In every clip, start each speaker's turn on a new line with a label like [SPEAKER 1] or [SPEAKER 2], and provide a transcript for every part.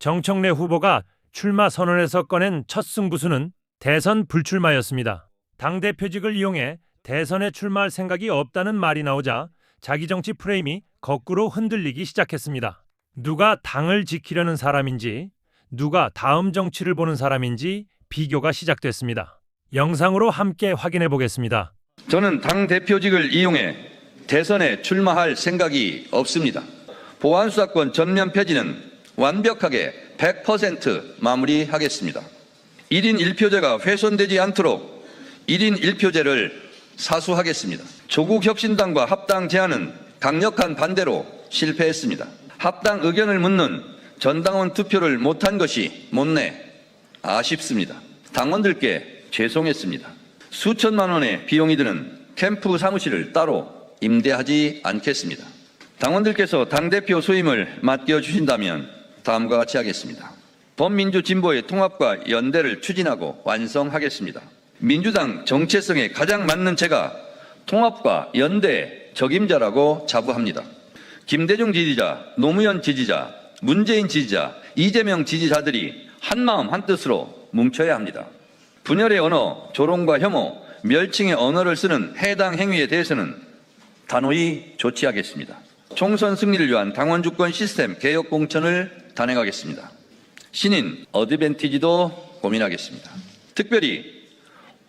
[SPEAKER 1] 정청래 후보가 출마 선언에서 꺼낸 첫 승부수는 대선 불출마였습니다. 당대표직을 이용해 대선에 출마할 생각이 없다는 말이 나오자 자기 정치 프레임이 거꾸로 흔들리기 시작했습니다. 누가 당을 지키려는 사람인지, 누가 다음 정치를 보는 사람인지 비교가 시작됐습니다. 영상으로 함께 확인해 보겠습니다.
[SPEAKER 2] 저는 당대표직을 이용해 대선에 출마할 생각이 없습니다. 보안수사권 전면 폐지는 완벽하게 100% 마무리하겠습니다. 1인 1표제가 훼손되지 않도록 1인 1표제를 사수하겠습니다. 조국혁신당과 합당 제안은 강력한 반대로 실패했습니다. 합당 의견을 묻는 전당원 투표를 못한 것이 못내 아쉽습니다. 당원들께 죄송했습니다. 수천만 원의 비용이 드는 캠프 사무실을 따로 임대하지 않겠습니다. 당원들께서 당대표 소임을 맡겨주신다면 다음과 같이 하겠습니다. 범민주 진보의 통합과 연대를 추진하고 완성하겠습니다. 민주당 정체성에 가장 맞는 제가 통합과 연대의 적임자라고 자부합니다. 김대중 지지자, 노무현 지지자, 문재인 지지자, 이재명 지지자들이 한마음 한뜻으로 뭉쳐야 합니다. 분열의 언어, 조롱과 혐오, 멸칭의 언어를 쓰는 해당 행위에 대해서는 단호히 조치하겠습니다. 총선 승리를 위한 당원 주권 시스템 개혁 공천을 단행하겠습니다. 신인 어드밴티지도 고민하겠습니다. 특별히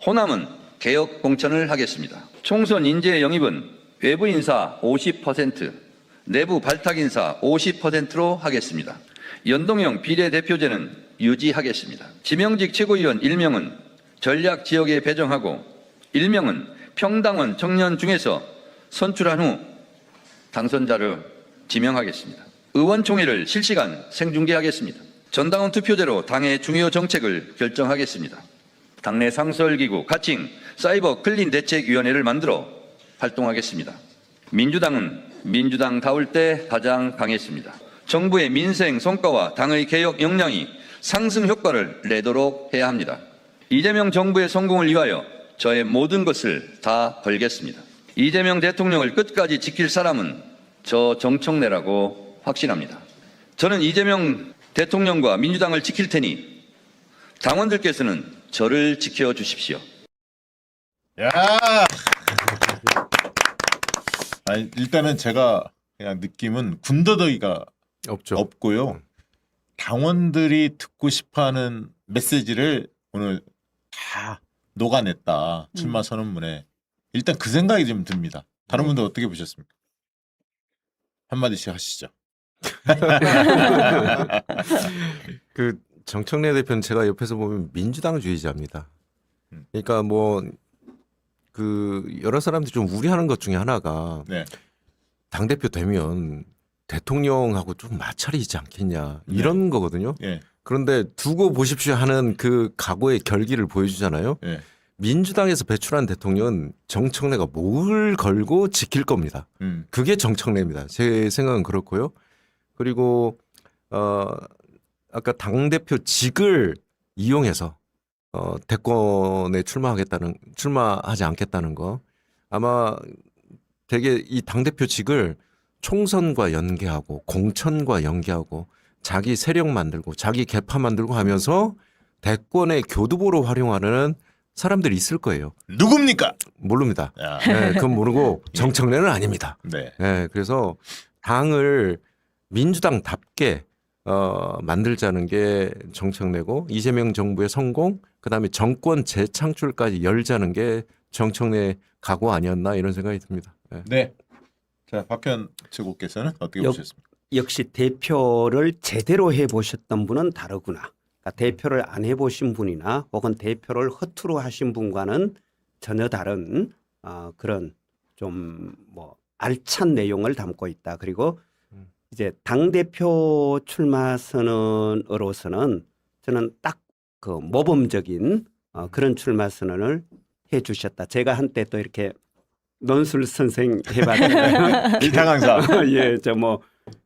[SPEAKER 2] 호남은 개혁 공천을 하겠습니다. 총선 인재 영입은 외부 인사 50%, 내부 발탁 인사 50%로 하겠습니다. 연동형 비례대표제는 유지하겠습니다. 지명직 최고위원 1명은 전략 지역에 배정하고 1명은 평당원 청년 중에서 선출한 후 당선자를 지명하겠습니다. 의원총회를 실시간 생중계하겠습니다. 전당원 투표제로 당의 중요 정책을 결정하겠습니다. 당내 상설기구, 가칭, 사이버 클린 대책위원회를 만들어 활동하겠습니다. 민주당은 민주당다울 때 가장 강했습니다. 정부의 민생 성과와 당의 개혁 역량이 상승 효과를 내도록 해야 합니다. 이재명 정부의 성공을 위하여 저의 모든 것을 다 걸겠습니다. 이재명 대통령을 끝까지 지킬 사람은 저 정청래라고 확신합니다. 저는 이재명 대통령과 민주당을 지킬 테니 당원들께서는 저를 지켜주십시오.
[SPEAKER 3] 야! 아니, 일단은 제가 그냥 느낌은 군더더기가 없고요. 당원들이 듣고 싶어하는 메시지를 오늘 다 녹아냈다. 출마 선언문에. 일단 그 생각이 좀 듭니다. 다른 분들 어떻게 보셨습니까? 한마디씩 하시죠.
[SPEAKER 4] 그 정청래 대표는 제가 옆에서 보면 민주당주의자입니다. 그러니까 뭐 그 여러 사람들이 좀 우려하는 것 중에 하나가
[SPEAKER 3] 네.
[SPEAKER 4] 당대표 되면 대통령하고 좀 마찰이지 않겠냐 이런 거거든요.
[SPEAKER 3] 네.
[SPEAKER 4] 그런데 두고 보십시오 하는 그 각오의 결기를 보여주잖아요.
[SPEAKER 3] 네.
[SPEAKER 4] 민주당에서 배출한 대통령은 정청래가 뭘 걸고 지킬 겁니다. 그게 정청래입니다. 제 생각은 그렇고요. 그리고 아까 당대표직을 이용해서 대권에 출마하지 않겠다는 거 아마 되게 이 당대표직을 총선과 연계하고 공천과 연계하고 자기 세력 만들고 자기 계파 만들고 하면서 대권의 교두보로 활용하는 사람들이 있을 거예요.
[SPEAKER 3] 누굽니까?
[SPEAKER 4] 모릅니다.
[SPEAKER 3] 야.
[SPEAKER 4] 네, 그건 모르고 정청래는 아닙니다.
[SPEAKER 3] 네.
[SPEAKER 4] 네, 그래서 당을 민주당답게 만들자는 게 정청래고 이재명 정부의 성공, 그다음에 정권 재창출까지 열자는 게 정청래 각오 아니었나 이런 생각이 듭니다. 네.
[SPEAKER 3] 네. 자, 박현 최고께서는 어떻게 보셨습니까?
[SPEAKER 5] 역시 대표를 제대로 해보셨던 분은 다르구나. 그러니까 대표를 안 해보신 분이나 혹은 대표를 허투루 하신 분과는 전혀 다른 그런 좀 뭐 알찬 내용을 담고 있다. 그리고 이제 당대표 출마 선언으로서는 저는 딱 그 모범적인 그런 출마 선언을 해 주셨다. 제가 한때 또 이렇게 논술 선생 해봤는데요.
[SPEAKER 3] 일타 강사.
[SPEAKER 5] 예, 저 뭐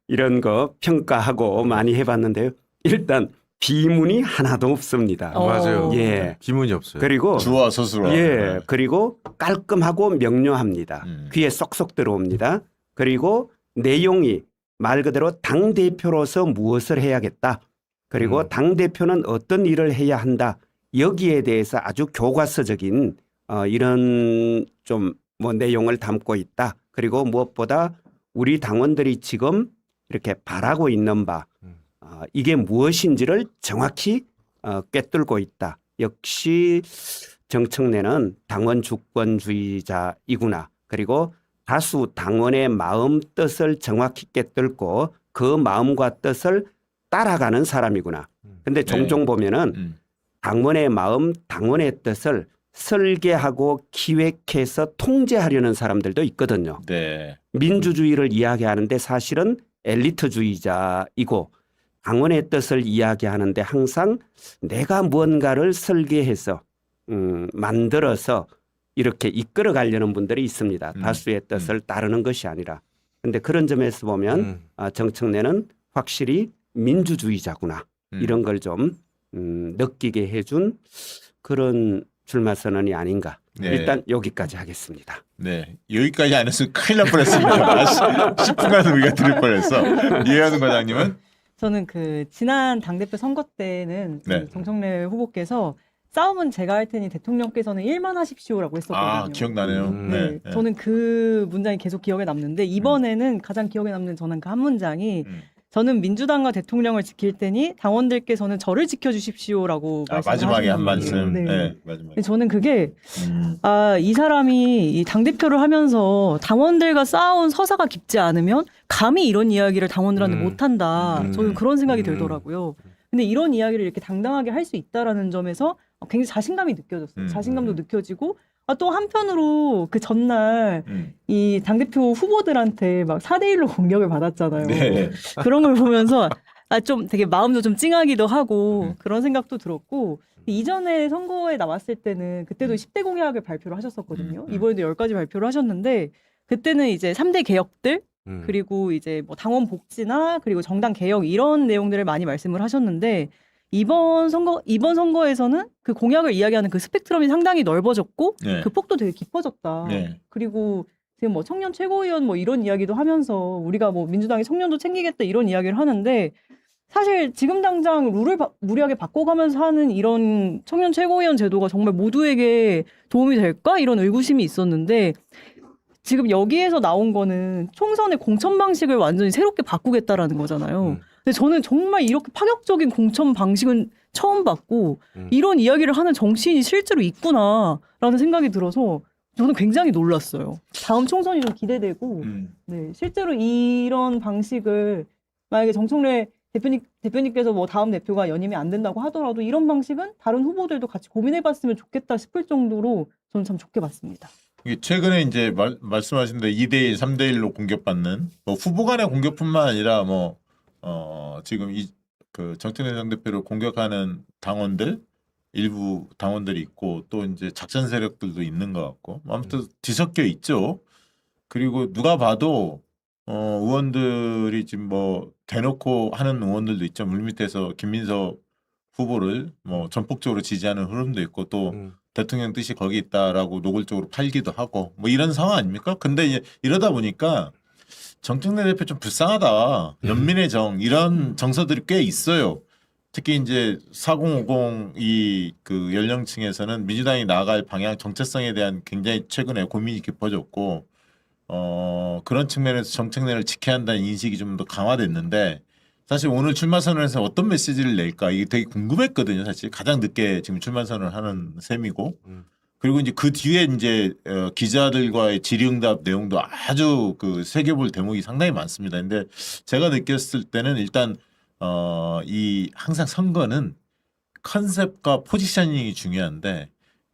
[SPEAKER 5] 이런 거 평가하고 많이 해봤는데요. 일단 비문이 하나도 없습니다.
[SPEAKER 4] 맞아요.
[SPEAKER 5] 예.
[SPEAKER 4] 비문이 없어요.
[SPEAKER 5] 그리고
[SPEAKER 3] 주어 서술어.
[SPEAKER 5] 예, 그리고 깔끔하고 명료합니다. 귀에 쏙쏙 들어옵니다. 그리고 내용이 말 그대로 당 대표로서 무엇을 해야겠다. 그리고 당 대표는 어떤 일을 해야 한다. 여기에 대해서 아주 교과서적인 이런 좀 뭐 내용을 담고 있다. 그리고 무엇보다 우리 당원들이 지금 이렇게 바라고 있는 바 이게 무엇인지를 정확히 꿰뚫고 있다. 역시 정청래는 당원 주권주의자이구나. 그리고 다수 당원의 마음 뜻을 정확히 꿰뚫고 그 마음과 뜻을 따라가는 사람이구나. 근데 종종 보면은 당원의 마음, 당원의 뜻을 설계하고 기획해서 통제하려는 사람들도 있거든요.
[SPEAKER 3] 네.
[SPEAKER 5] 민주주의를 이야기하는데 사실은 엘리트주의자이고 당원의 뜻을 이야기하는데 항상 내가 무언가를 설계해서 만들어서 이렇게 이끌어 가려는 분들이 있습니다. 다수의 뜻을 따르는 것이 아니라. 그런데 그런 점에서 보면 정청래는 확실히 민주주의자구나. 이런 걸 좀 느끼게 해준 그런 출마 선언이 아닌가.
[SPEAKER 3] 네.
[SPEAKER 5] 일단 여기까지 하겠습니다.
[SPEAKER 3] 네. 여기까지 안 했으면 큰일 날 뻔했습니다. 10분간 우리가 들을 뻔했어. 이해하는 과장님은?
[SPEAKER 6] 저는 그 지난 당대표 선거 때는 그
[SPEAKER 3] 네.
[SPEAKER 6] 정청래 후보께서 싸움은 제가 할 테니 대통령께서는 일만 하십시오라고 했었거든요.
[SPEAKER 3] 아, 기억나네요.
[SPEAKER 6] 네, 저는 그 문장이 계속 기억에 남는데 이번에는 가장 기억에 남는 저는 그 한 문장이 저는 민주당과 대통령을 지킬 테니 당원들께서는 저를 지켜주십시오라고
[SPEAKER 3] 마지막에 한 말씀.
[SPEAKER 6] 네.
[SPEAKER 3] 네, 마지막에.
[SPEAKER 6] 저는 그게 이 사람이 이 당대표를 하면서 당원들과 쌓아온 서사가 깊지 않으면 감히 이런 이야기를 당원들한테 못한다. 저는 그런 생각이 들더라고요. 근데 이런 이야기를 이렇게 당당하게 할 수 있다라는 점에서 굉장히 자신감이 느껴졌어요. 자신감도 느껴지고 또 한편으로 그 전날 이 당대표 후보들한테 막 4대1로 공격을 받았잖아요.
[SPEAKER 3] 네.
[SPEAKER 6] 그런 걸 보면서 좀 되게 마음도 좀 찡하기도 하고 그런 생각도 들었고 이전에 선거에 나왔을 때는 그때도 10대 공약을 발표를 하셨었거든요. 이번에도 10가지 발표를 하셨는데 그때는 이제 3대 개혁들 그리고 이제 뭐 당원 복지나 그리고 정당 개혁 이런 내용들을 많이 말씀을 하셨는데 이번 선거에서는 그 공약을 이야기하는 그 스펙트럼이 상당히 넓어졌고
[SPEAKER 3] 네.
[SPEAKER 6] 그 폭도 되게 깊어졌다.
[SPEAKER 3] 네.
[SPEAKER 6] 그리고 지금 뭐 청년 최고위원 뭐 이런 이야기도 하면서 우리가 뭐 민주당이 청년도 챙기겠다 이런 이야기를 하는데 사실 지금 당장 룰을 무리하게 바꿔가면서 하는 이런 청년 최고위원 제도가 정말 모두에게 도움이 될까 이런 의구심이 있었는데 지금 여기에서 나온 거는 총선의 공천 방식을 완전히 새롭게 바꾸겠다라는 거잖아요. 근데 저는 정말 이렇게 파격적인 공천 방식은 처음 봤고 이런 이야기를 하는 정치인이 실제로 있구나라는 생각이 들어서 저는 굉장히 놀랐어요. 다음 총선이 좀 기대되고 네, 실제로 이런 방식을 만약에 정청래 대표님께서 뭐 다음 대표가 연임이 안 된다고 하더라도 이런 방식은 다른 후보들도 같이 고민해봤으면 좋겠다 싶을 정도로 저는 참 좋게 봤습니다.
[SPEAKER 3] 이게 최근에 이제 말씀하신 대로 2대1, 3대1로 공격받는 뭐 후보 간의 공격뿐만 아니라 뭐 지금 그 정청래 당대표를 공격하는 당원들 일부 당원들이 있고 또 이제 작전 세력들도 있는 것 같고 아무튼 뒤섞여 있죠. 그리고 누가 봐도 의원들이 지금 뭐 대놓고 하는 의원들도 있죠. 물밑에서 김민석 후보를 뭐 전폭적으로 지지하는 흐름도 있고 또 대통령 뜻이 거기 있다라고 노골적으로 팔기도 하고 뭐 이런 상황 아닙니까? 근데 이제 이러다 보니까 정청래 대표 좀 불쌍하다. 연민의 정 이런 정서들이 꽤 있어요. 특히 이제 4050 이 그 연령층에서는 민주당이 나아갈 방향 정체성에 대한 굉장히 최근에 고민이 깊어졌고 그런 측면에서 정청래를 지켜야 한다는 인식이 좀 더 강화됐는데 사실 오늘 출마 선언에서 어떤 메시지를 낼까 이게 되게 궁금했거든요. 사실 가장 늦게 지금 출마 선언을 하는 셈이고 그리고 이제 그 뒤에 이제 기자들과의 질의응답 내용도 아주 그 새겨볼 대목이 상당히 많습니다. 근데 제가 느꼈을 때는 일단 이 항상 선거는 컨셉과 포지셔닝이 중요한데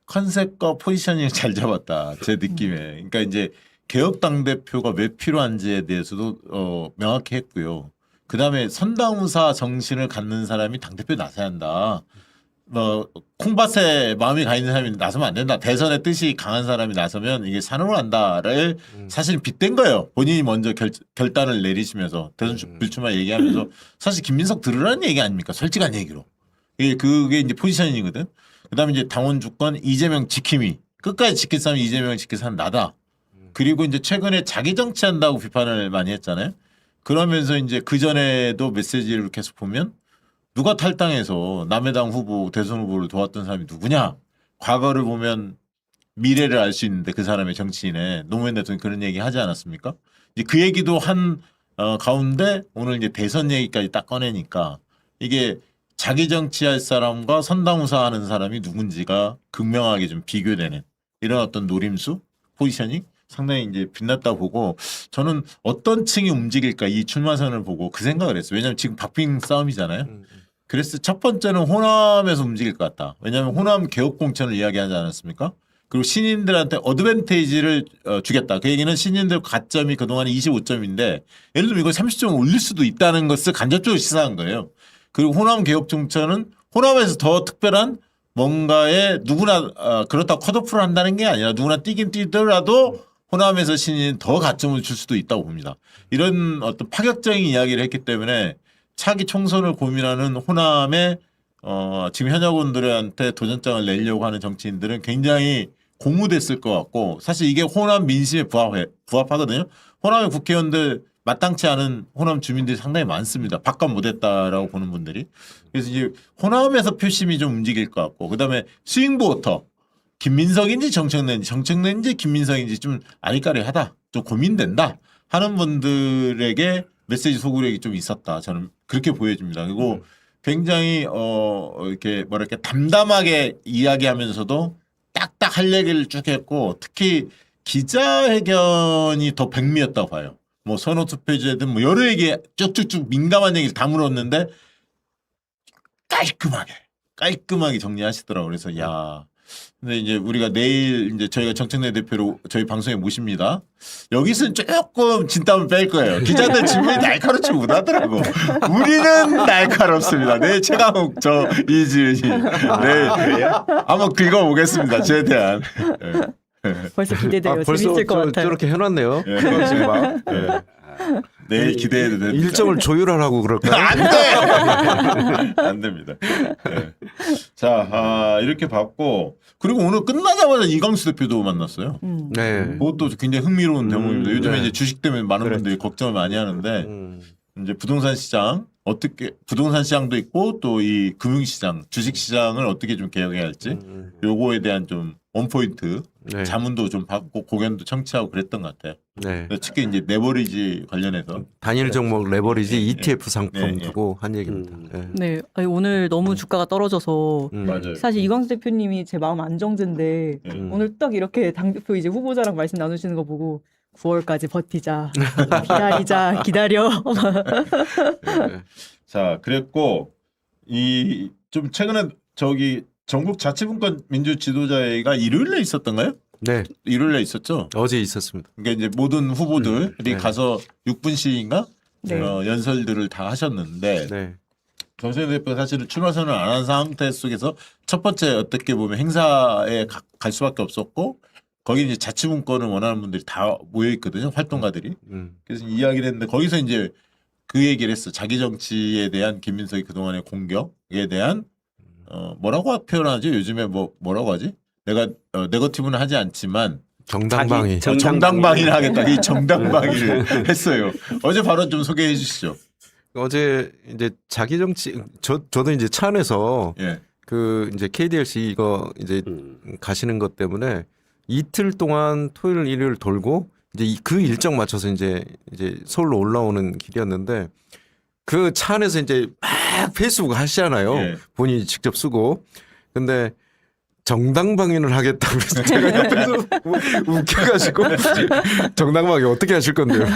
[SPEAKER 3] 컨셉과 포지셔닝을 잘 잡았다 제 느낌에. 그러니까 이제 개혁 당대표가 왜 필요한지에 대해서도 명확히 했고요. 그 다음에 선당우사 정신을 갖는 사람이 당대표에 나서야 한다. 콩밭에 마음이 가 있는 사람이 나서면 안 된다. 대선의 뜻이 강한 사람이 나서면 이게 산으로 간다를 사실 빗댄 거예요. 본인이 먼저 결단을 내리시면서 대선 불출마 얘기하면서 사실 김민석 들으라는 얘기 아닙니까? 솔직한 얘기로. 그게 이제 포지셔닝이거든. 그 다음에 이제 당원 주권 이재명 지킴이. 끝까지 지킬 사람이 이재명을 지킬 사람 나다. 그리고 이제 최근에 자기 정치한다고 비판을 많이 했잖아요. 그러면서 이제 그 전에도 메시지를 계속 보면 누가 탈당해서 남해당 후보 대선 후보를 도왔던 사람이 누구냐? 과거를 보면 미래를 알 수 있는데 그 사람의 정치인의 노무현 대통령이 그런 얘기 하지 않았습니까? 이제 그 얘기도 한 가운데 오늘 이제 대선 얘기까지 딱 꺼내니까 이게 자기 정치할 사람과 선당우사 하는 사람이 누군지가 극명하게 좀 비교되는 이런 어떤 노림수 포지션이 상당히 이제 빛났다 보고 저는 어떤 층이 움직일까 이 출마선을 보고 그 생각을 했어요. 왜냐하면 지금 박빙 싸움이잖아요. 그래서 첫 번째는 호남에서 움직일 것 같다. 왜냐하면 호남 개혁 공천을 이야기하지 않았습니까? 그리고 신인들한테 어드밴테이지를 주겠다. 그 얘기는 신인들 가점이 그동안 25점인데 예를 들면 이걸 30점 올릴 수도 있다는 것을 간접적으로 시사한 거예요. 그리고 호남 개혁 공천은 호남에서 더 특별한 뭔가에 누구나 그렇다고 컷오프를 한다는 게 아니라 누구나 뛰긴 뛰더라도 호남에서 신인 더 가점을 줄 수도 있다고 봅니다. 이런 어떤 파격적인 이야기를 했기 때문에 차기 총선을 고민하는 호남의 지금 현역원들한테 도전장을 내려고 하는 정치인들은 굉장히 고무됐을 것 같고 사실 이게 호남 민심에 부합하거든요. 호남의 국회의원들 마땅치 않은 호남 주민들이 상당히 많습니다. 바깥 못했다라고 보는 분들이. 그래서 이제 호남에서 표심이 좀 움직일 것 같고 그다음에 스윙보터 김민석인지 정청래인지 김민석인지 좀 아리까리하다. 좀 고민된다 하는 분들에게 메시지 소구력이 좀 있었다. 저는 그렇게 보여집니다. 그리고 굉장히 이렇게 뭐랄까 담담하게 이야기하면서도 딱딱 할 얘기를 쭉 했고 특히 기자회견이 더 백미였다고 봐요. 뭐 선호투표제든 뭐 여러 얘기 쭉쭉쭉 민감한 얘기를 다 물었는데 깔끔하게 정리하시더라고요. 그래서 야. 근데 이제 우리가 내일 이제 저희가 정청래 대표로 저희 방송에 모십니다. 여기서는 조금 진땀을 뺄 거예요. 기자들 질문이 날카롭지 못하더라고. 우리는 날카롭습니다. 네, 최강욱 저 이지은이. 네, 한번 긁어보겠습니다. 최대한.
[SPEAKER 6] 벌써 기대돼요.
[SPEAKER 4] 벌써
[SPEAKER 6] 재밌을 것 같아요.
[SPEAKER 4] 저렇게 해놨네요.
[SPEAKER 3] 네.
[SPEAKER 4] 지금 막.
[SPEAKER 3] 네. 내일 기대해도 됩니다.
[SPEAKER 4] 일정을 조율하라고 그럴까요?
[SPEAKER 3] 안 돼! 안 됩니다. 네. 자, 이렇게 봤고, 그리고 오늘 끝나자마자 이광수 대표도 만났어요.
[SPEAKER 4] 네.
[SPEAKER 3] 그것도 굉장히 흥미로운 대목입니다. 요즘에
[SPEAKER 4] 네.
[SPEAKER 3] 이제 주식 때문에 많은
[SPEAKER 4] 그래.
[SPEAKER 3] 분들이 걱정을 많이 하는데,
[SPEAKER 4] 음.
[SPEAKER 3] 이제 부동산 시장, 부동산 시장도 있고, 또 이 금융시장, 주식시장을 어떻게 좀 개혁해야 할지, 요거에 대한 좀 원포인트,
[SPEAKER 4] 네.
[SPEAKER 3] 자문도 좀 받고, 고견도 청취하고 그랬던 것 같아요.
[SPEAKER 4] 네.
[SPEAKER 3] 특히 이제 레버리지 관련해서.
[SPEAKER 4] 단일 종목 레버리지
[SPEAKER 3] 네.
[SPEAKER 4] ETF 상품
[SPEAKER 3] 네.
[SPEAKER 4] 두고 한 얘기입니다. 네.
[SPEAKER 6] 네, 아니, 오늘 너무 주가가 떨어져서
[SPEAKER 3] 맞아요.
[SPEAKER 6] 사실 이광수 대표님이 제 마음 안정제인데 오늘 딱 이렇게 당대표 이제 후보자랑 말씀 나누시는 거 보고 9월까지 버티자, 기다려.
[SPEAKER 3] 네. 자, 그랬고 이 좀 최근에 저기 전국 자치분권 민주 지도자회의가 일요일에 있었던가요?
[SPEAKER 4] 네.
[SPEAKER 3] 일요일에 있었죠.
[SPEAKER 4] 어제 있었습니다.
[SPEAKER 3] 그러니까 이제 모든 후보들이
[SPEAKER 4] 네.
[SPEAKER 3] 가서 6분씩인가
[SPEAKER 6] 네.
[SPEAKER 3] 연설들을 다 하셨는데
[SPEAKER 4] 네.
[SPEAKER 3] 정세현 대표가 사실은 출마 선언을 안 한 상태 속에서 첫 번째 어떻게 보면 행사에 갈 수밖에 없었고 거기 이제 자치분권을 원하는 분들이 다 모여 있거든요. 활동가들이. 그래서 이야기를 했는데 거기서 이제 그 얘기를 했어. 자기 정치에 대한 김민석이 그동안의 공격에 대한 뭐라고 표현하지? 요즘에 뭐라고 하지? 내가 네거티브는 하지 않지만
[SPEAKER 4] 정당방위.
[SPEAKER 3] 정당방위를 하겠다. 이 정당방위를 했어요. 어제 발언 좀 소개해 주시죠.
[SPEAKER 4] 어제 이제 자기 정치 저도 이제 차 안에서
[SPEAKER 3] 예.
[SPEAKER 4] 그 이제 KDLC 이거 이제 가시는 것 때문에 이틀 동안 토요일 일요일 돌고 이제 그 일정 맞춰서 이제 서울로 올라오는 길이었는데 그 차 안에서 이제 막 페이스북 하시잖아요.
[SPEAKER 3] 예.
[SPEAKER 4] 본인이 직접 쓰고. 근데 정당방위를 하겠다고 그래서 제가 옆에서 웃겨가지고 정당방위 어떻게 하실 건데요?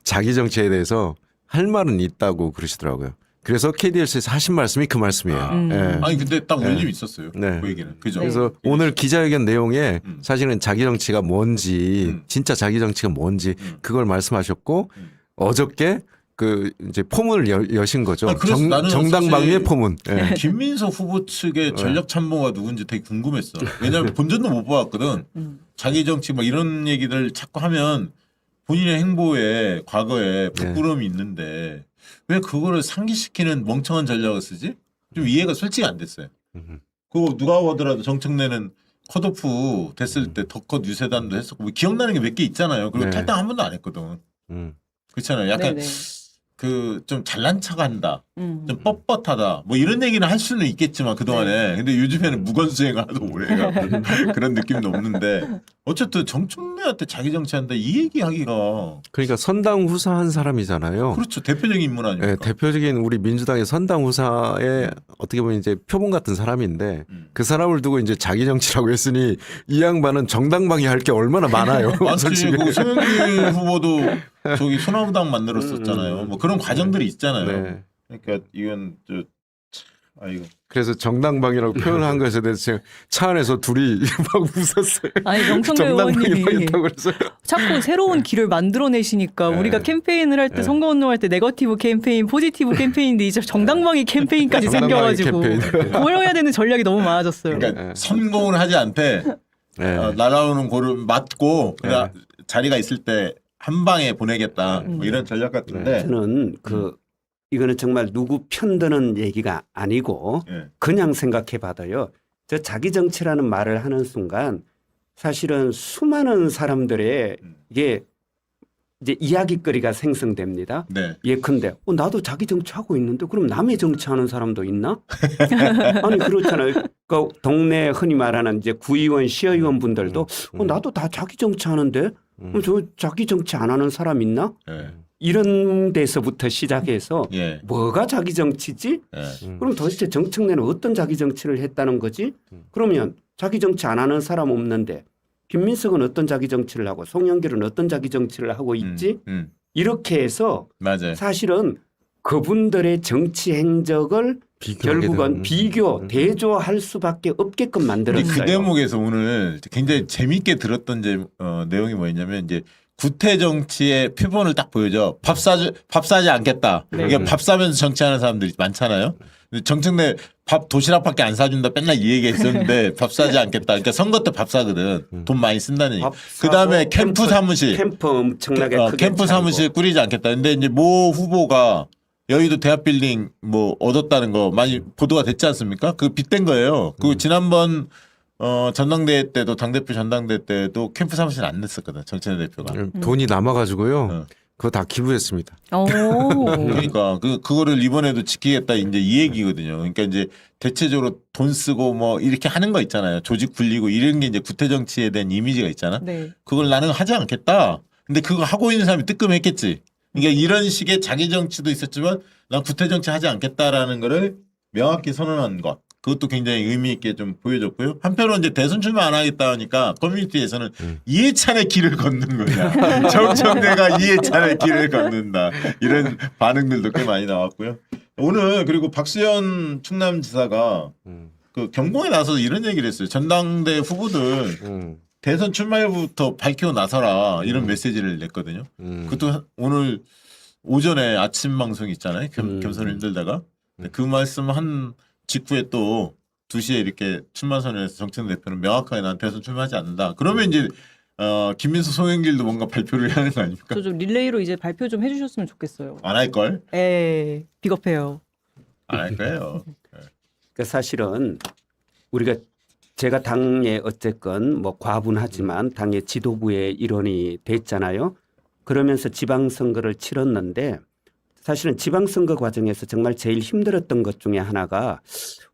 [SPEAKER 4] 자기 정치에 대해서 할 말은 있다고 그러시더라고요. 그래서 KDLC에서 하신 말씀이 그 말씀이에요. 예.
[SPEAKER 3] 아니 근데 딱 울림이 있었어요.
[SPEAKER 4] 네.
[SPEAKER 3] 그 얘기는. 그죠?
[SPEAKER 4] 그래서 오늘 기자회견 내용에 사실은 자기 정치가 뭔지 진짜 자기 정치가 뭔지 그걸 말씀하셨고 어저께 그 이제 포문을 여신 거죠.
[SPEAKER 3] 아니, 그래서 나는
[SPEAKER 4] 정당방위의
[SPEAKER 3] 사실
[SPEAKER 4] 포문. 예.
[SPEAKER 3] 김민석 후보 측의 전략 참모가 누군지 되게 궁금했어. 왜냐하면 본전도 못 봐왔거든. 자기 정치 막 이런 얘기들 자꾸 하면 본인의 행보에 과거에 부끄러움이 있는데 왜 그거를 상기시키는 멍청한 전략을 쓰지? 좀 이해가 솔직히 안 됐어요. 그거 누가 보더라도 정청래는 컷오프 됐을 때 더컷 유세단도 했었고 뭐 기억나는 게 몇 개 있잖아요. 그리고
[SPEAKER 4] 네.
[SPEAKER 3] 탈당 한 번도 안 했거든. 그렇잖아요. 약간
[SPEAKER 6] 네네.
[SPEAKER 3] 그 좀 잘난 척한다,
[SPEAKER 6] 음.
[SPEAKER 3] 좀 뻣뻣하다, 뭐 이런 얘기는 할 수는 있겠지만 그 동안에 근데 요즘에는 무건수행을 하도 오래가 그런 느낌도 없는데 어쨌든 정청래한테 자기 정치한다 이 얘기하기가
[SPEAKER 4] 그러니까 선당 후사한 사람이잖아요.
[SPEAKER 3] 그렇죠 대표적인 인물 아닙니까?
[SPEAKER 4] 네, 대표적인 우리 민주당의 선당 후사의 어떻게 보면 이제 표본 같은 사람인데 그 사람을 두고 이제 자기 정치라고 했으니 이 양반은 정당방위 할 게 얼마나 많아요.
[SPEAKER 3] 맞지.
[SPEAKER 4] 솔직히.
[SPEAKER 3] 그 송영길 후보도 저기 소나무당 만들었었잖아요. 뭐 그런 과정들이 있잖아요.
[SPEAKER 4] 네.
[SPEAKER 3] 그러니까 이건 이거
[SPEAKER 4] 그래서 정당방위라고 표현한 것에 대해서 제가 차 안에서 둘이 막 웃었어요.
[SPEAKER 6] 아니 정청래 의원님이
[SPEAKER 4] 정당방위라고 그래서
[SPEAKER 6] 자꾸 새로운 길을 만들어내시니까
[SPEAKER 4] 네.
[SPEAKER 6] 우리가 캠페인을 할 때
[SPEAKER 4] 네.
[SPEAKER 6] 선거운동 할 때 네거티브 캠페인, 포지티브 캠페인인데 이제 정당방위 캠페인까지
[SPEAKER 4] 정당방위
[SPEAKER 6] 생겨가지고
[SPEAKER 4] 캠페인.
[SPEAKER 6] 고려해야 되는 전략이 너무 많아졌어요.
[SPEAKER 3] 그러니까
[SPEAKER 4] 네.
[SPEAKER 3] 선공을 하지 않되
[SPEAKER 4] 네.
[SPEAKER 3] 날아오는 고를 맞고 그냥
[SPEAKER 4] 네.
[SPEAKER 3] 자리가 있을 때 한 방에 보내겠다 뭐 이런 전략 같은데
[SPEAKER 5] 저는 이거는 정말 누구 편드는 얘기가 아니고
[SPEAKER 3] 예.
[SPEAKER 5] 그냥 생각해 봐도요. 저 자기 정치라는 말을 하는 순간 사실은 수많은 사람들의 이게 이제 이야기거리가 생성됩니다.
[SPEAKER 3] 네.
[SPEAKER 5] 예컨대 나도 자기 정치하고 있는데 그럼 남의 정치하는 사람도 있나? 아니 그렇잖아요. 그 동네 흔히 말하는 이제 구의원, 시의원 분들도 나도 다 자기 정치하는데 그럼 저 자기 정치 안 하는 사람 있나?
[SPEAKER 3] 예.
[SPEAKER 5] 이런 데서부터 시작해서
[SPEAKER 3] 예.
[SPEAKER 5] 뭐가 자기 정치지?
[SPEAKER 3] 예.
[SPEAKER 5] 그럼 도대체 정청래는 어떤 자기 정치를 했다는 거지? 그러면 자기 정치 안 하는 사람 없는데 김민석은 어떤 자기 정치를 하고 송영길은 어떤 자기 정치를 하고 있지? 이렇게 해서
[SPEAKER 3] 맞아요.
[SPEAKER 5] 사실은 그분들의 정치 행적을 결국은 비교, 대조할 수밖에 없게끔
[SPEAKER 3] 근데
[SPEAKER 5] 만들었어요.
[SPEAKER 3] 그 대목에서 오늘 굉장히 재미있게 들었던 내용이 뭐였냐면 이제 구태 정치의 표본을 딱 보여줘. 밥 사지 않겠다.
[SPEAKER 6] 네.
[SPEAKER 3] 이게 밥 사면서 정치하는 사람들이 많잖아요. 근데 정청래 밥도시락밖에 안 사준다 맨날 이 얘기했었는데 밥 사지 않겠다. 그러니까 선거 때 밥 사거든. 돈 많이 쓴다는 얘기.
[SPEAKER 5] 밥
[SPEAKER 3] 그 다음에
[SPEAKER 5] 사고
[SPEAKER 3] 캠프 사무실.
[SPEAKER 5] 캠프 엄청나게 크게
[SPEAKER 3] 캠프 사무실 꾸리지 않겠다. 근데 이제 모 후보가 여의도 대합빌딩 뭐 얻었다는 거 많이 보도가 됐지 않습니까? 그 빗댄 거예요. 그 지난번 전당대회 때도 당대표 전당대회 때도 캠프 사무실 안 냈었거든. 정청래 대표가.
[SPEAKER 4] 돈이 남아가지고요.
[SPEAKER 3] 어.
[SPEAKER 4] 그거 다 기부했습니다.
[SPEAKER 6] 오.
[SPEAKER 3] 그러니까 그거를 이번에도 지키겠다 이제 이 얘기거든요. 그러니까 이제 대체적으로 돈 쓰고 뭐 이렇게 하는 거 있잖아요. 조직 굴리고 이런 게 이제 구태 정치에 대한 이미지가 있잖아.
[SPEAKER 6] 네.
[SPEAKER 3] 그걸 나는 하지 않겠다. 근데 그거 하고 있는 사람이 뜨끔했겠지. 그러니까 이런 식의 자기 정치도 있었지만 난 구태 정치 하지 않겠다라는 거를 명확히 선언한 것. 그것도 굉장히 의미 있게 좀 보여줬고요. 한편으로 이제 대선 출마 안 하겠다 하니까 커뮤니티에서는 이해찬의 길을 걷는 거냐. 정청래가 이해찬의 길을 걷는다. 이런 반응들도 꽤 많이 나왔고요. 오늘 그리고 박수현 충남지사가 그 경공에 나서서 이런 얘기를 했어요. 전당대 후보들 대선 출마 여부터 밝히고 나서라 이런 메시지를 냈거든요. 그것도 오늘 오전에 아침 방송 있잖아요. 겸손을 힘들다가 그 말씀 한 직후에 또 2시에 이렇게 출마 선언에서 정청래 대표는 명확하게 난 대선 출마하지 않는다. 그러면 이제 김민수 송영길도 뭔가 발표를 해야 하는 거 아닙니까?
[SPEAKER 6] 저 좀 릴레이로 이제 발표 좀 해주셨으면 좋겠어요.
[SPEAKER 3] 안 할 걸?
[SPEAKER 6] 비겁해요.
[SPEAKER 3] 안 할 거예요.
[SPEAKER 5] 그 사실은 제가 당에 어쨌건 뭐 과분하지만 당의 지도부의 일원이 됐잖아요. 그러면서 지방선거를 치렀는데 사실은 지방선거 과정에서 정말 제일 힘들었던 것 중에 하나가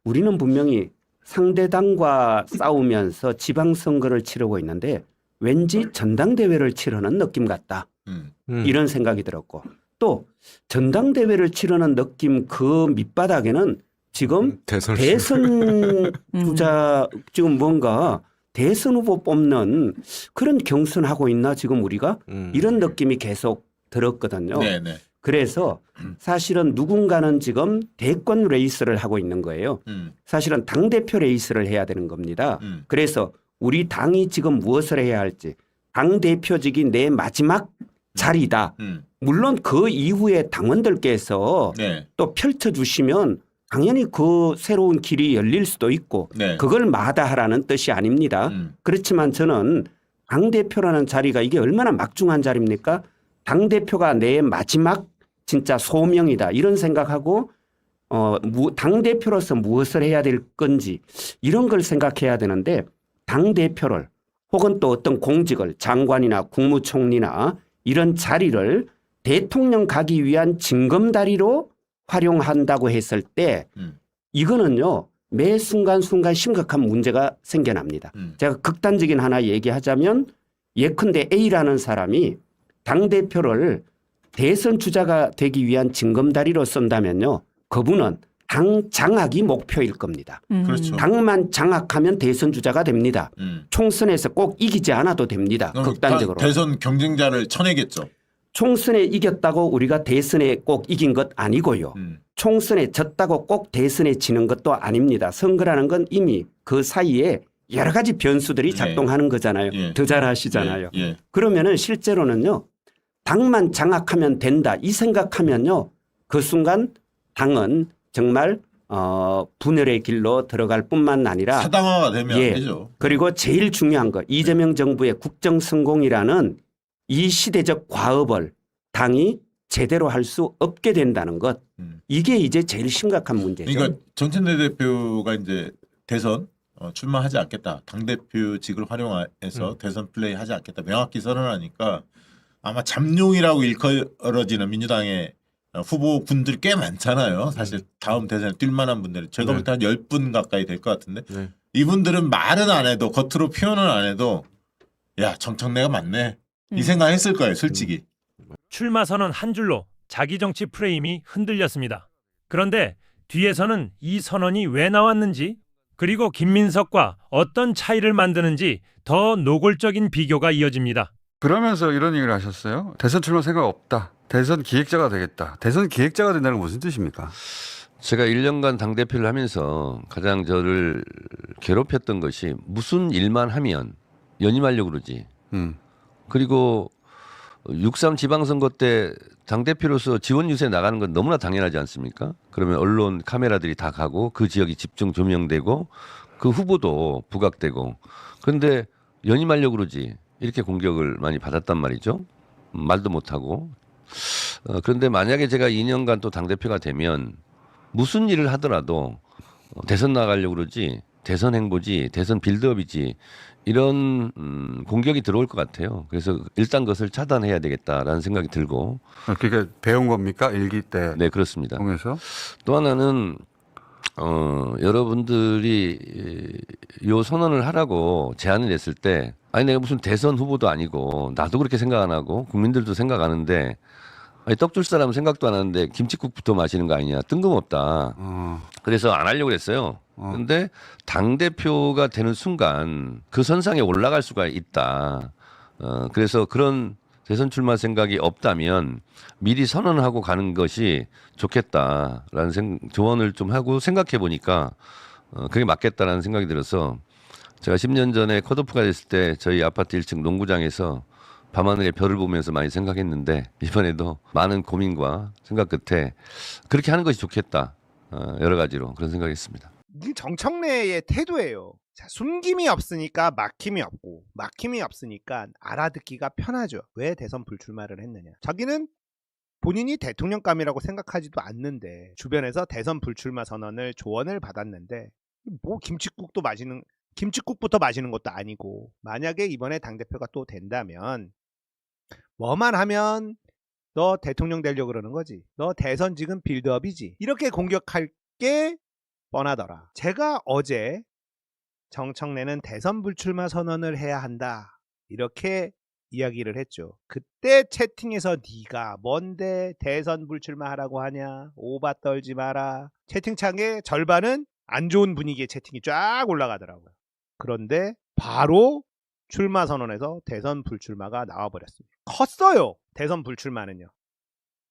[SPEAKER 5] 우리는 분명히 상대당과 싸우면서 지방선거를 치르고 있는데 왠지 전당대회를 치르는 느낌 같다. 이런 생각이 들었고 또 전당대회를 치르는 느낌 그 밑바닥에는 지금 대선 주자 지금 뭔가 대선 후보 뽑는 그런 경선하고 있나 지금 우리가 이런 느낌이 계속 들었거든요.
[SPEAKER 3] 네네.
[SPEAKER 5] 그래서 사실은 누군가는 지금 대권 레이스를 하고 있는 거예요. 사실은 당대표 레이스를 해야 되는 겁니다. 그래서 우리 당이 지금 무엇을 해야 할지 당대표직이 내 마지막 자리다. 물론 그 이후에 당원들께서
[SPEAKER 3] 네.
[SPEAKER 5] 또 펼쳐주시면 당연히 그 새로운 길이 열릴 수도 있고
[SPEAKER 3] 네.
[SPEAKER 5] 그걸 마다하라는 뜻이 아닙니다. 그렇지만 저는 당대표라는 자리가 이게 얼마나 막중한 자리입니까? 당대표가 내 마지막 진짜 소명이다 이런 생각하고 당대표로서 무엇을 해야 될 건지 이런 걸 생각해야 되는데 당대표를 혹은 또 어떤 공직을 장관이나 국무총리나 이런 자리를 대통령 가기 위한 징검다리로 활용한다고 했을 때 이거는요 매 순간순간 심각한 문제가 생겨납니다. 제가 극단적인 하나 얘기하자면 예컨대 A라는 사람이 당대표를 대선 주자가 되기 위한 징검다리로 쓴다면요 그분은 당 장악이 목표일 겁니다.
[SPEAKER 3] 그렇죠.
[SPEAKER 5] 당만 장악하면 대선 주자가 됩니다. 총선에서 꼭 이기지 않아도 됩니다.
[SPEAKER 3] 그럼
[SPEAKER 5] 극단적으로.
[SPEAKER 3] 대선 경쟁자를 쳐내겠죠.
[SPEAKER 5] 총선에 이겼다고 우리가 대선에 꼭 이긴 것 아니고요. 총선에 졌다고 꼭 대선에 지는 것도 아닙니다. 선거라는 건 이미 그 사이에 여러 가지 변수들이 작동하는 거잖아요.
[SPEAKER 3] 예.
[SPEAKER 5] 더 잘하시잖아요.
[SPEAKER 3] 예.
[SPEAKER 5] 그러면은 실제로는요. 당만 장악하면 된다. 이 생각하면요. 그 순간 당은 정말 분열의 길로 들어갈 뿐만 아니라
[SPEAKER 3] 사당화가 되면
[SPEAKER 5] 예.
[SPEAKER 3] 안 되죠.
[SPEAKER 5] 그리고 제일 중요한 거 이재명 정부의 국정 성공이라는 이 시대적 과업을 당이 제대로 할 수 없게 된다는 것. 이게 이제 제일 심각한 문제죠.
[SPEAKER 3] 그러니까 전천대 대표가 이제 대선 출마하지 않겠다. 당대표직을 활용해서 대선 플레이하지 않겠다. 명확히 선언하니까 아마 잠룡이라고 일컬어지는 민주당의 후보군들이 꽤 많잖아요. 사실 다음 대선에 뛸 만한 분들이 제가 볼 때 한 10분 가까이 될 것 같은데 이분들은 말은 안 해도 겉으로 표현은 안 해도 야 정청래가 맞네. 이 생각했을 거예요. 솔직히.
[SPEAKER 1] 출마 선언 한 줄로 자기 정치 프레임이 흔들렸습니다. 그런데 뒤에서는 이 선언이 왜 나왔는지 그리고 김민석과 어떤 차이를 만드는지 더 노골적인 비교가 이어집니다.
[SPEAKER 7] 그러면서 이런 얘기를 하셨어요. 대선 출마 생각 없다. 대선 기획자가 되겠다. 대선 기획자가 된다는 건 무슨 뜻입니까?
[SPEAKER 8] 제가 1년간 당대표를 하면서 가장 저를 괴롭혔던 것이 무슨 일만 하면 연임하려고 그러지. 그리고 6.3 지방선거 때 당대표로서 지원 유세 나가는 건 너무나 당연하지 않습니까? 그러면 언론 카메라들이 다 가고 그 지역이 집중 조명되고 그 후보도 부각되고 그런데 연임하려고 그러지. 이렇게 공격을 많이 받았단 말이죠. 말도 못하고. 그런데 만약에 제가 2년간 또 당대표가 되면 무슨 일을 하더라도 대선 나가려고 그러지 대선 행보지 대선 빌드업이지 이런 공격이 들어올 것 같아요. 그래서 일단 그것을 차단해야 되겠다라는 생각이 들고.
[SPEAKER 7] 그러니까 배운 겁니까? 일기 때
[SPEAKER 8] 네, 그렇습니다.
[SPEAKER 7] 통해서?
[SPEAKER 8] 또 하나는 여러분들이 요 선언을 하라고 제안을 했을 때 아니 내가 무슨 대선 후보도 아니고 나도 그렇게 생각 안 하고 국민들도 생각 안 하는데 아니, 떡줄 사람은 생각도 안 하는데 김치국부터 마시는 거 아니냐 뜬금없다. 그래서 안 하려고 했어요. 그런데 당대표가 되는 순간 그 선상에 올라갈 수가 있다. 그래서 그런 대선 출마 생각이 없다면 미리 선언하고 가는 것이 좋겠다라는 조언을 좀 하고 생각해 보니까 그게 맞겠다라는 생각이 들어서 제가 10년 전에 컷오프가 됐을 때 저희 아파트 1층 농구장에서 밤하늘의 별을 보면서 많이 생각했는데 이번에도 많은 고민과 생각 끝에 그렇게 하는 것이 좋겠다. 여러 가지로 그런 생각했습니다.
[SPEAKER 9] 이게 정청래의 태도예요. 자, 숨김이 없으니까 막힘이 없고 막힘이 없으니까 알아듣기가 편하죠. 왜 대선 불출마를 했느냐. 자기는 본인이 대통령감이라고 생각하지도 않는데 주변에서 대선 불출마 선언을 조언을 받았는데 뭐 김치국부터 마시는 것도 아니고 만약에 이번에 당대표가 또 된다면 뭐만 하면 너 대통령 되려고 그러는 거지. 너 대선 지금 빌드업이지. 이렇게 공격할 게 뻔하더라. 제가 어제 정청래는 대선 불출마 선언을 해야 한다. 이렇게 이야기를 했죠. 그때 채팅에서 네가 뭔데 대선 불출마하라고 하냐. 오바 떨지 마라. 채팅창의 절반은 안 좋은 분위기의 채팅이 쫙 올라가더라고요. 그런데 바로 출마 선언에서 대선 불출마가 나와버렸습니다. 컸어요. 대선 불출마는요.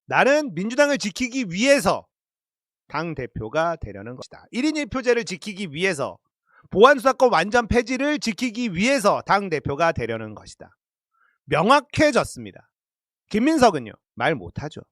[SPEAKER 9] 나는 민주당을 지키기 위해서 당대표가 되려는 것이다. 1인 1표제를 지키기 위해서 보안수사권 완전 폐지를 지키기 위해서 당대표가 되려는 것이다. 명확해졌습니다. 김민석은요. 말 못하죠.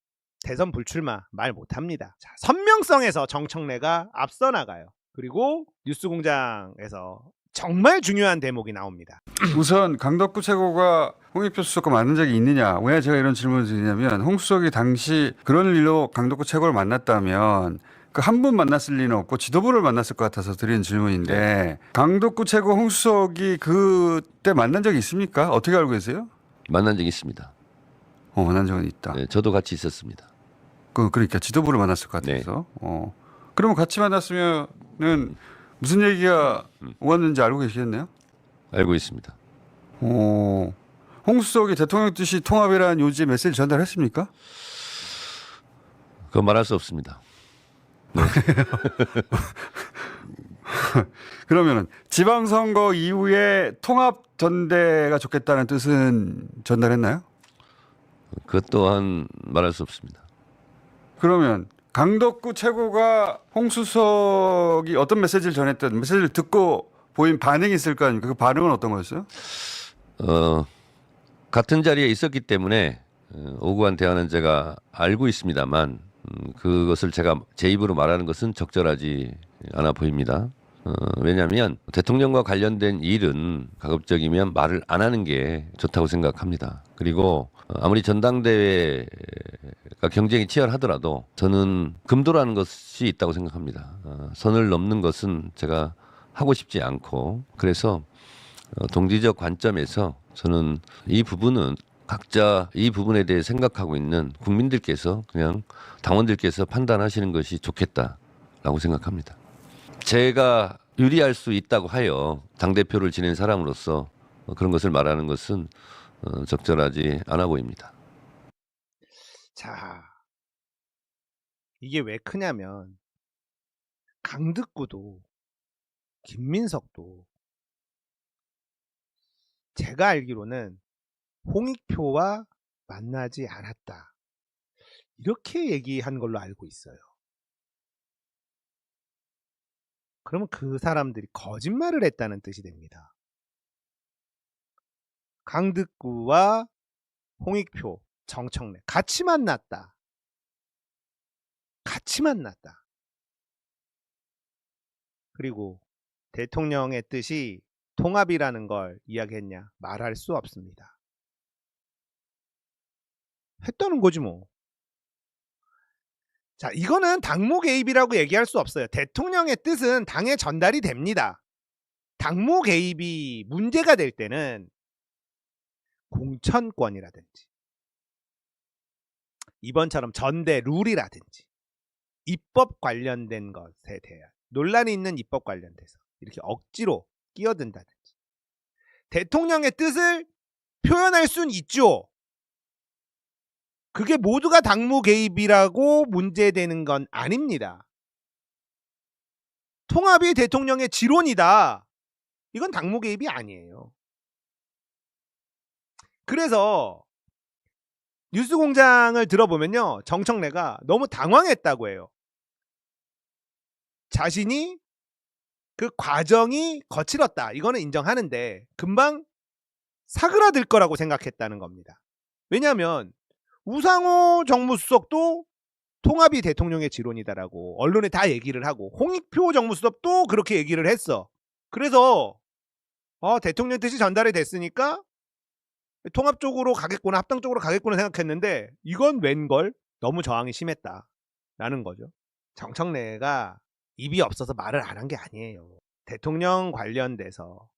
[SPEAKER 9] 대선 불출마 말 못합니다. 자, 선명성에서 정청래가 앞서 나가요. 그리고 뉴스공장에서 정말 중요한 대목이 나옵니다.
[SPEAKER 7] 우선 강덕구 최고가 홍익표 수석과 만난 적이 있느냐. 왜 제가 이런 질문을 드리냐면 홍 수석이 당시 그런 일로 강덕구 최고를 만났다면 그 한 분 만났을 리는 없고 지도부를 만났을 것 같아서 드리는 질문인데 강덕구 최고 홍 수석이 그때 만난 적이 있습니까? 어떻게 알고 계세요?
[SPEAKER 8] 만난 적이 있습니다.
[SPEAKER 7] 만난 적은 있다.
[SPEAKER 8] 네, 저도 같이 있었습니다.
[SPEAKER 7] 그러니까 지도부를 만났을 것 같아서. 그러면 같이 만났으면은 무슨 얘기가 오갔는지 알고 계시겠네요?
[SPEAKER 8] 알고 있습니다.
[SPEAKER 7] 홍 수석이 대통령 뜻이 통합이라는 요지의 메시지 전달했습니까?
[SPEAKER 8] 그건 말할 수 없습니다.
[SPEAKER 7] 그러면은 지방선거 이후에 통합 전대가 좋겠다는 뜻은 전달했나요?
[SPEAKER 8] 그것 또한 말할 수 없습니다.
[SPEAKER 7] 그러면 강덕구 최고가 홍 수석이 어떤 메시지를 전했든 메시지를 듣고 보인 반응이 있을 거 아닙니까? 그 반응은 어떤 거였어요?
[SPEAKER 8] 같은 자리에 있었기 때문에 오구간 대화는 제가 알고 있습니다만 그것을 제가 제 입으로 말하는 것은 적절하지 않아 보입니다. 왜냐하면 대통령과 관련된 일은 가급적이면 말을 안 하는 게 좋다고 생각합니다. 그리고 아무리 전당대회가 경쟁이 치열하더라도 저는 금도라는 것이 있다고 생각합니다. 선을 넘는 것은 제가 하고 싶지 않고 그래서 동지적 관점에서 저는 이 부분은 각자 이 부분에 대해 생각하고 있는 국민들께서 그냥 당원들께서 판단하시는 것이 좋겠다라고 생각합니다. 제가 유리할 수 있다고 하여 당대표를 지낸 사람으로서 그런 것을 말하는 것은 적절하지 않아 보입니다.
[SPEAKER 9] 자, 이게 왜 크냐면 강득구도 김민석도 제가 알기로는 홍익표와 만나지 않았다. 이렇게 얘기한 걸로 알고 있어요. 그러면 그 사람들이 거짓말을 했다는 뜻이 됩니다. 강득구와 홍익표, 정청래 같이 만났다. 같이 만났다. 그리고 대통령의 뜻이 통합이라는 걸 이야기했냐? 말할 수 없습니다. 했다는 거지 뭐. 자, 이거는 당무 개입이라고 얘기할 수 없어요. 대통령의 뜻은 당에 전달이 됩니다. 당무 개입이 문제가 될 때는 공천권이라든지 이번처럼 전대 룰이라든지 입법 관련된 것에 대한 논란이 있는 입법 관련돼서 이렇게 억지로 끼어든다든지 대통령의 뜻을 표현할 수는 있죠. 그게 모두가 당무 개입이라고 문제되는 건 아닙니다. 통합이 대통령의 지론이다. 이건 당무 개입이 아니에요. 그래서 뉴스공장을 들어보면요. 정청래가 너무 당황했다고 해요. 자신이 그 과정이 거칠었다. 이거는 인정하는데 금방 사그라들 거라고 생각했다는 겁니다. 왜냐하면 우상호 정무수석도 통합이 대통령의 지론이다라고 언론에 다 얘기를 하고 홍익표 정무수석도 그렇게 얘기를 했어. 그래서 대통령 뜻이 전달이 됐으니까 통합 쪽으로 가겠구나, 합당 쪽으로 가겠구나 생각했는데 이건 웬걸? 너무 저항이 심했다라는 거죠. 정청래가 입이 없어서 말을 안 한 게 아니에요. 대통령 관련돼서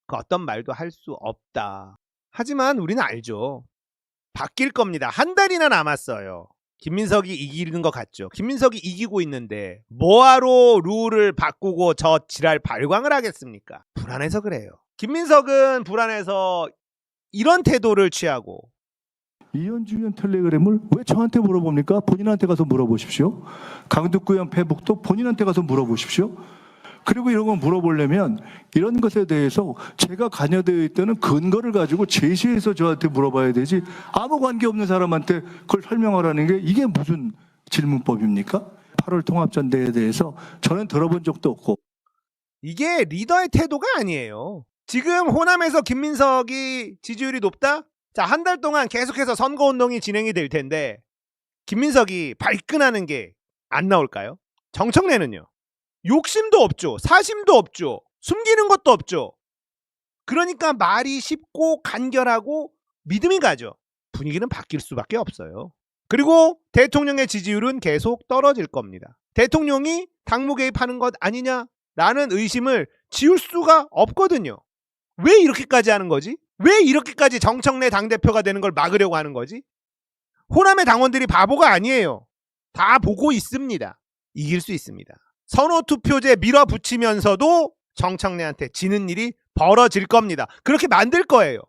[SPEAKER 9] 그 어떤 말도 할 수 없다. 하지만 우리는 알죠. 바뀔 겁니다. 한 달이나 남았어요. 김민석이 이기는 것 같죠. 김민석이 이기고 있는데 뭐하러 룰을 바꾸고 저 지랄 발광을 하겠습니까? 불안해서 그래요. 김민석은 불안해서 이런 태도를 취하고
[SPEAKER 10] 이현주 의원 텔레그램을 왜 저한테 물어봅니까? 본인한테 가서 물어보십시오. 강덕구 의원 페북도 본인한테 가서 물어보십시오. 그리고 이런 거 물어보려면 이런 것에 대해서 제가 관여되어 있다는 근거를 가지고 제시해서 저한테 물어봐야 되지 아무 관계없는 사람한테 그걸 설명하라는 게 이게 무슨 질문법입니까? 8월 통합전대에 대해서 저는 들어본 적도 없고.
[SPEAKER 9] 이게 리더의 태도가 아니에요. 지금 호남에서 김민석이 지지율이 높다? 자, 한 달 동안 계속해서 선거운동이 진행이 될 텐데 김민석이 발끈하는 게 안 나올까요? 정청래는요. 욕심도 없죠. 사심도 없죠. 숨기는 것도 없죠. 그러니까 말이 쉽고 간결하고 믿음이 가죠. 분위기는 바뀔 수밖에 없어요. 그리고 대통령의 지지율은 계속 떨어질 겁니다. 대통령이 당무 개입하는 것 아니냐라는 의심을 지울 수가 없거든요. 왜 이렇게까지 하는 거지? 왜 이렇게까지 정청래 당대표가 되는 걸 막으려고 하는 거지? 호남의 당원들이 바보가 아니에요. 다 보고 있습니다. 이길 수 있습니다. 선호투표제 밀어붙이면서도 정청래한테 지는 일이 벌어질 겁니다. 그렇게 만들 거예요.